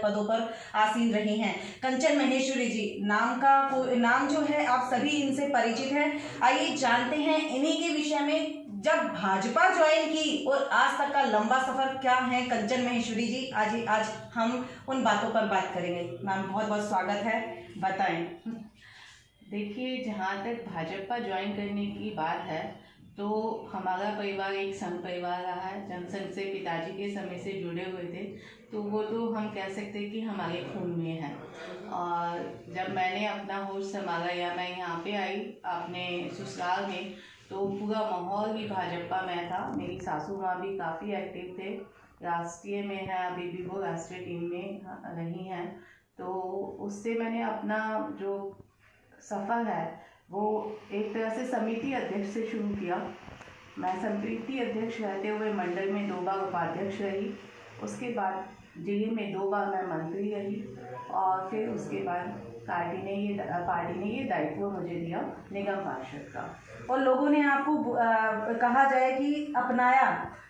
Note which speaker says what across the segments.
Speaker 1: पदों पर आसीन रही हैं। कंचन महेश्वरी जी नाम जो है आप सभी इनसे परिचित हैं। आइए जानते हैं इन्हीं के विषय में, जब भाजपा ज्वाइन की और आज तक का लंबा सफर क्या है कंचन महेश्वरी जी। आज हम उन बातों पर बात करेंगे। मैम बहुत बहुत स्वागत है, बताएं।
Speaker 2: देखिए, जहाँ तक भाजपा ज्वाइन करने की बात है तो हमारा परिवार एक संघ परिवार रहा है। जनसंघ से पिताजी के समय से जुड़े हुए थे, तो वो तो हम कह सकते हैं कि हमारे खून में है। और जब मैंने अपना होश संभाला या मैं यहाँ पे आई अपने ससुराल में, तो पूरा माहौल ही भाजपा में था। मेरी सासू माँ भी काफ़ी एक्टिव थे, राष्ट्रीय में है, अभी भी वो राष्ट्रीय टीम में रही हैं। तो उससे मैंने अपना जो सफ़र है वो एक तरह से समिति अध्यक्ष से शुरू किया। मैं समिति अध्यक्ष रहते हुए मंडल में 2 बार उपाध्यक्ष रही, उसके बाद जिले में 2 बार मैं मंत्री रही, और फिर उसके बाद पार्टी ने ये दायित्व मुझे दिया निगम पार्षद का।
Speaker 1: और लोगों ने आपको कहा जाए कि अपनाया।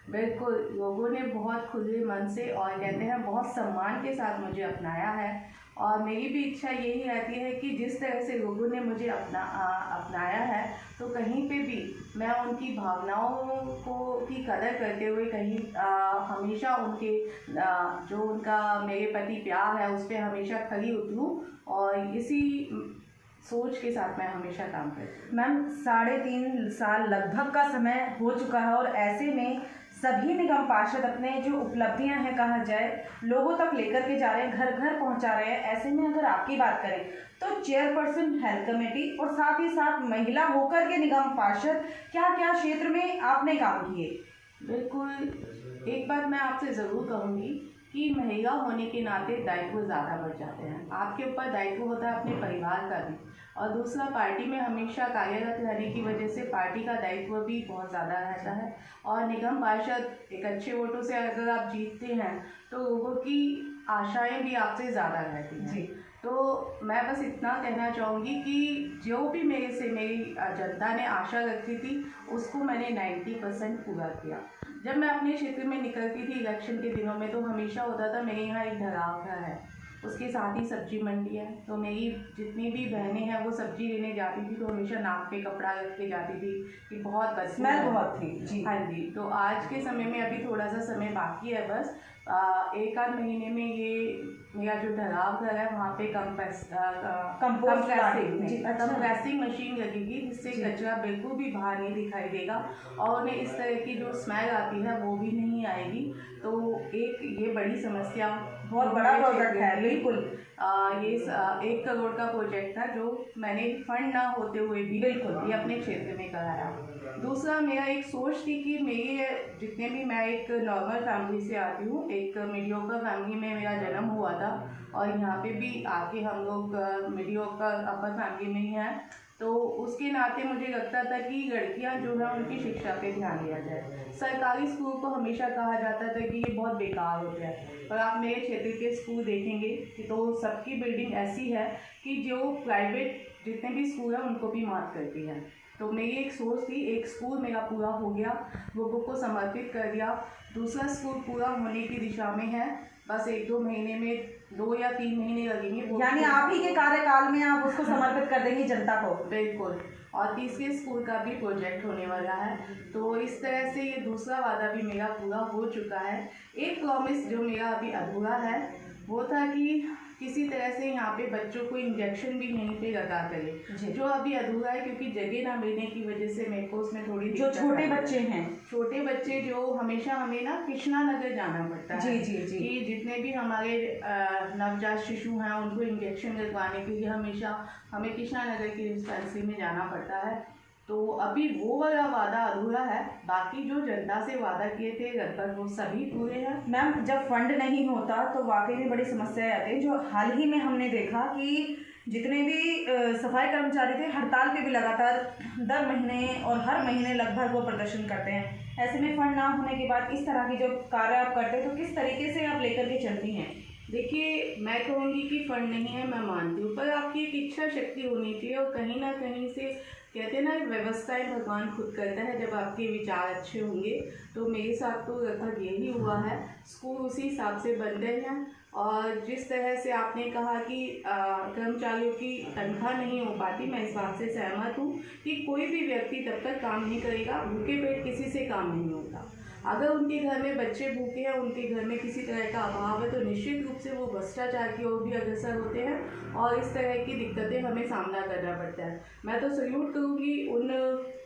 Speaker 2: बिल्कुल, लोगों ने बहुत खुले मन से और कहते हैं बहुत सम्मान के साथ मुझे अपनाया है। और मेरी भी इच्छा यही रहती है कि जिस तरह से लोगों ने मुझे अपनाया है, तो कहीं पे भी मैं उनकी भावनाओं की कदर करते हुए हमेशा उनके जो उनका मेरे प्रति प्यार है उस पर हमेशा खरी उतरूँ, और इसी सोच के साथ मैं हमेशा काम करती हूँ।
Speaker 1: मैम 3.5 साल लगभग का समय हो चुका है, और ऐसे में सभी निगम पार्षद अपने जो उपलब्धियां हैं कहा जाए लोगों तक लेकर के जा रहे हैं, घर घर पहुंचा रहे हैं। ऐसे में अगर आपकी बात करें तो चेयरपर्सन हेल्थ कमेटी और साथ ही साथ महिला होकर के निगम पार्षद क्या क्या क्षेत्र में आपने काम किए?
Speaker 2: बिल्कुल, एक बात मैं आपसे ज़रूर कहूँगी कि महिला होने के नाते दायित्व ज़्यादा बढ़ जाते हैं। आपके ऊपर दायित्व होता है अपने परिवार का भी, और दूसरा पार्टी में हमेशा कार्यरत रहने की वजह से पार्टी का दायित्व भी बहुत ज़्यादा रहता है। और निगम पार्षद एक अच्छे वोटों से अगर आप जीतते हैं तो लोगों की आशाएं भी आपसे ज़्यादा रहती हैं।
Speaker 1: जी,
Speaker 2: तो मैं बस इतना कहना चाहूँगी कि जो भी मेरी जनता ने आशा रखी थी उसको मैंने 90% पूरा किया। जब मैं अपने क्षेत्र में निकलती थी इलेक्शन के दिनों में, तो हमेशा होता था मेरे यहाँ एक ढलाव घर है, उसके साथ ही सब्जी मंडी है, तो मेरी जितनी भी बहनें हैं वो सब्जी लेने जाती थी तो हमेशा नाक पे कपड़ा रख के जाती थी कि बहुत बदबू
Speaker 1: बहुत थी जी।
Speaker 2: हाँ जी, तो आज के समय में अभी थोड़ा सा समय बाकी है, बस 1 आध महीने में ये मेरा जो ढलाव घर है वहाँ पे कंप्रेसिंग मशीन लगेगी, जिससे कचरा बिल्कुल भी बाहर नहीं दिखाई देगा और उन्हें इस तरह की जो स्मेल आती है वो भी नहीं आएगी। तो एक ये बड़ी समस्या,
Speaker 1: बहुत बड़ा प्रोजेक्ट है। बिल्कुल,
Speaker 2: ये 1 करोड़ का प्रोजेक्ट था जो मैंने फंड ना होते हुए भी बिल्कुल ये अपने क्षेत्र में कराया। दूसरा, मेरा एक सोच थी कि मैं एक नॉर्मल फैमिली से आती हूँ, एक मीडियोकर फैमिली में मेरा जन्म हुआ था, और यहाँ पे भी आके हम लोग मीडियोकर अपर फैमिली में ही हैं। तो उसके नाते मुझे लगता था कि लड़कियां जो है उनकी शिक्षा पे ध्यान दिया जाए। सरकारी स्कूल को हमेशा कहा जाता था कि ये बहुत बेकार होते हैं, पर आप मेरे क्षेत्र के स्कूल देखेंगे कि तो सबकी बिल्डिंग ऐसी है कि जो प्राइवेट जितने भी स्कूल हैं उनको भी मात करती है। तो मेरी एक सोच थी, एक स्कूल मेरा पूरा हो गया, लोगों को समर्पित कर दिया। दूसरा स्कूल पूरा होने की दिशा में है, बस 1-2 महीने में 2 या 3 महीने लगेंगे।
Speaker 1: यानी आप ही के कार्यकाल में आप उसको समर्पित कर देंगी जनता को?
Speaker 2: बिल्कुल, और तीसरे स्कूल का भी प्रोजेक्ट होने वाला है। तो इस तरह से ये दूसरा वादा भी मेरा पूरा हो चुका है। एक प्रॉमिस जो मेरा अभी अधूरा है वो था कि किसी तरह से यहाँ पे बच्चों को इंजेक्शन भी यहीं पे लगा करे, जो अभी अधूरा है, क्योंकि जगह ना मिलने की वजह से मेरे को उसमें थोड़ी
Speaker 1: जो छोटे बच्चे
Speaker 2: जो हमेशा हमें ना कृष्णा नगर जाना पड़ता है।
Speaker 1: जी।
Speaker 2: कि जितने भी हमारे नवजात शिशु हैं उनको इंजेक्शन लगवाने के लिए हमेशा हमें कृष्णा नगर की डिस्पेंसरी में जाना पड़ता है। तो अभी वो वाला वादा अधूरा है, बाकी जो जनता से वादा किए थे लगभग वो सभी पूरे हैं।
Speaker 1: मैम, जब फंड नहीं होता तो वाकई में बड़ी समस्याएं आती हैं, जो हाल ही में हमने देखा कि जितने भी सफाई कर्मचारी थे हड़ताल पे भी लगातार दर महीने और हर महीने लगभग वो प्रदर्शन करते हैं। ऐसे में फंड ना होने के बाद इस तरह की जो कार्य आप करते हैं तो किस तरीके से आप लेकर के चलती हैं?
Speaker 2: देखिए, मैं कहूँगी कि फंड नहीं है, मैं मानती हूँ, पर आपकी एक इच्छा शक्ति होनी चाहिए, और कहीं ना कहीं से कहते हैं ना व्यवस्थाएं भगवान खुद करता है जब आपके विचार अच्छे होंगे। तो मेरे साथ तो लगभग यही हुआ है, स्कूल उसी हिसाब से बन गए हैं और जिस तरह से आपने कहा कि कर्मचारियों की तनख्वाह नहीं हो पाती, मैं इस बात से सहमत हूँ कि कोई भी व्यक्ति तब तक काम नहीं करेगा, भूखे पेट किसी से काम नहीं होता। अगर उनके घर में बच्चे भूखे हैं, उनके घर में किसी तरह का अभाव है, तो निश्चित रूप से वो भ्रष्टाचार की ओर भी अग्रसर होते हैं और इस तरह की दिक्कतें हमें सामना करना पड़ता है। मैं तो सल्यूट करूँगी उन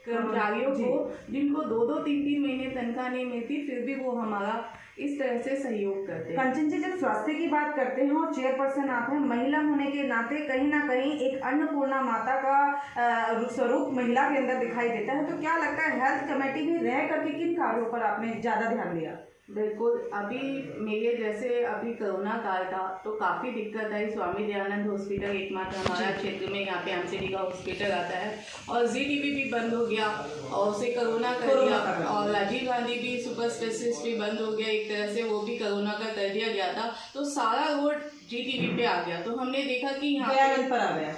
Speaker 2: कर्मचारियों को जिनको 2-2, 3-3 महीने तनख्वाह नहीं मिलती, फिर भी वो हमारा इस तरह से सहयोग करते हैं।
Speaker 1: कंचन जी, जब स्वास्थ्य की बात करते हैं और चेयरपर्सन आप हैं, महिला होने के नाते कहीं ना कहीं एक अन्नपूर्णा माता का स्वरूप महिला के अंदर दिखाई देता है, तो क्या लगता है हेल्थ कमेटी में रह करके किन कार्यों पर आपने ज़्यादा ध्यान दिया?
Speaker 2: बिल्कुल, अभी मेरे जैसे अभी कोरोना काल था तो काफ़ी दिक्कत आई। स्वामी दयानंद हॉस्पिटल एकमात्र हमारा क्षेत्र में यहाँ पे एमसीडी का हॉस्पिटल आता है और जीटीबी भी बंद हो गया और उसे कोरोना कर दिया और राजीव गांधी भी सुपर स्पेशलिस्ट भी बंद हो गया, एक तरह से वो भी कोरोना का कर दिया गया था। तो सारा रोड जीटीबी पे आ गया, तो हमने देखा कि यहाँ
Speaker 1: दयानंद पर आ गया,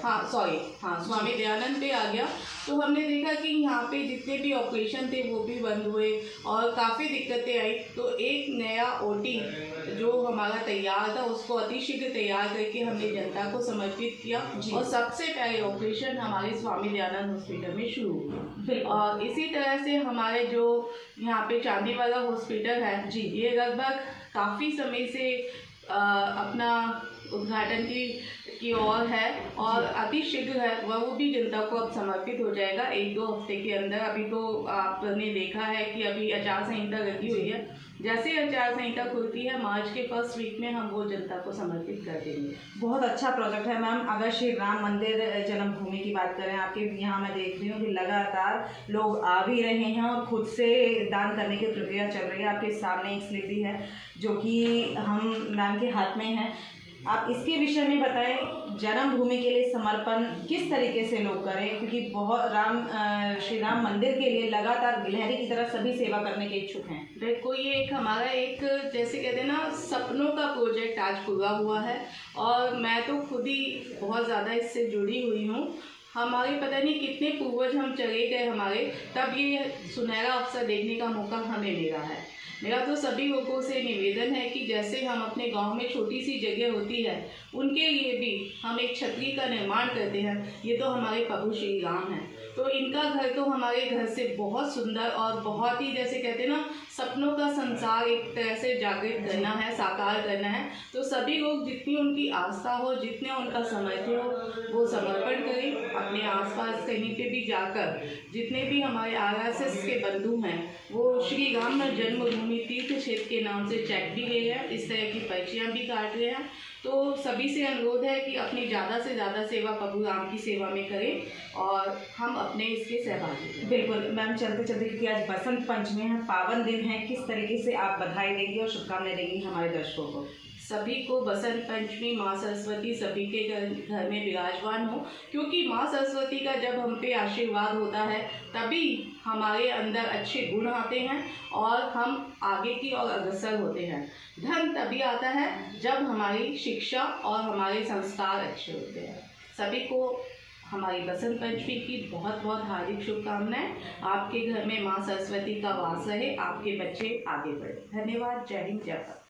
Speaker 2: स्वामी दयानंद पे आ गया। तो हमने देखा कि यहाँ पे जितने भी ऑपरेशन थे वो भी बंद हुए और काफ़ी दिक्कतें आई। तो एक नया ओटी जो हमारा तैयार था उसको अतिशीघ्र तैयार करके हमने जनता को समर्पित किया और सबसे पहले ऑपरेशन हमारे स्वामी दयानंद हॉस्पिटल में शुरू हुआ। और इसी तरह से हमारे जो यहाँ पे चांदीवाला हॉस्पिटल है जी, ये लगभग काफ़ी समय से अपना उद्घाटन की ओर है और अतिशीघ्र है वो भी जनता को अब समर्पित हो जाएगा 1-2 हफ्ते के अंदर। अभी तो आपने देखा है कि अभी आचार संहिता लगी हुई है, जैसे आचार संहिता खुलती है मार्च के फर्स्ट वीक में हम वो जनता को समर्पित कर देंगे।
Speaker 1: बहुत अच्छा प्रोजेक्ट है मैम। अगर श्री राम मंदिर जन्मभूमि की बात करें, आपके यहाँ मैं देख रही हूँ कि लगातार लोग आ भी रहे हैं और खुद से दान करने की प्रक्रिया चल रही है। आपके सामने एक स्लिप भी है जो कि हम मैम के हाथ में है। आप इसके विषय में बताएं, जन्मभूमि के लिए समर्पण किस तरीके से लोग करें, क्योंकि बहुत श्री राम मंदिर के लिए लगातार गिलहरी की तरह सभी सेवा करने के इच्छुक हैं।
Speaker 2: देखो, ये एक हमारा एक जैसे कहते हैं ना सपनों का प्रोजेक्ट आज पूरा हुआ है और मैं तो खुद ही बहुत ज़्यादा इससे जुड़ी हुई हूँ। हमारे पता नहीं कितने पूर्वज हम चले गए हमारे, तब ये सुनहरा अवसर देखने का मौका हमें मिला है। मेरा तो सभी लोगों से निवेदन है कि जैसे हम अपने गांव में छोटी सी जगह होती है उनके लिए भी हम एक छतरी का निर्माण करते हैं। ये तो हमारे प्रभु श्री राम हैं, तो इनका घर तो हमारे घर से बहुत सुंदर और बहुत ही जैसे कहते हैं ना सपनों का संसार एक तरह से जागृत करना है, साकार करना है। तो सभी लोग जितनी उनकी आस्था हो, जितने उनका सामर्थ्य हो वो समर्पण करें। अपने आसपास कहीं पे भी जाकर जितने भी हमारे आरएसएस के बंधु हैं वो श्री राम जन्मभूमि तीर्थ क्षेत्र के नाम से चेक भी ले रहे हैं, इस तरह की पर्चियाँ भी काट रहे हैं। तो सभी से अनुरोध है कि अपनी ज़्यादा से ज़्यादा सेवा प्रभु राम की सेवा में करें और हम अपने इसके सहभागी हैं।
Speaker 1: बिल्कुल मैम, चलते चलते क्योंकि आज बसंत पंचमी है, पावन दिन है, किस तरीके से आप बधाई देंगी और शुभकामनाएं देंगी हमारे दर्शकों को?
Speaker 2: सभी को बसंत पंचमी, माँ सरस्वती सभी के घर में विराजमान हो, क्योंकि माँ सरस्वती का जब हम पे आशीर्वाद होता है तभी हमारे अंदर अच्छे गुण आते हैं और हम आगे की ओर अग्रसर होते हैं। धन तभी आता है जब हमारी शिक्षा और हमारे संस्कार अच्छे होते हैं। सभी को हमारी बसंत पंचमी की बहुत बहुत हार्दिक शुभकामनाएं। आपके घर में माँ सरस्वती का वास रहे, आपके बच्चे आगे बढ़े। धन्यवाद। जय हिंद, जय भारत।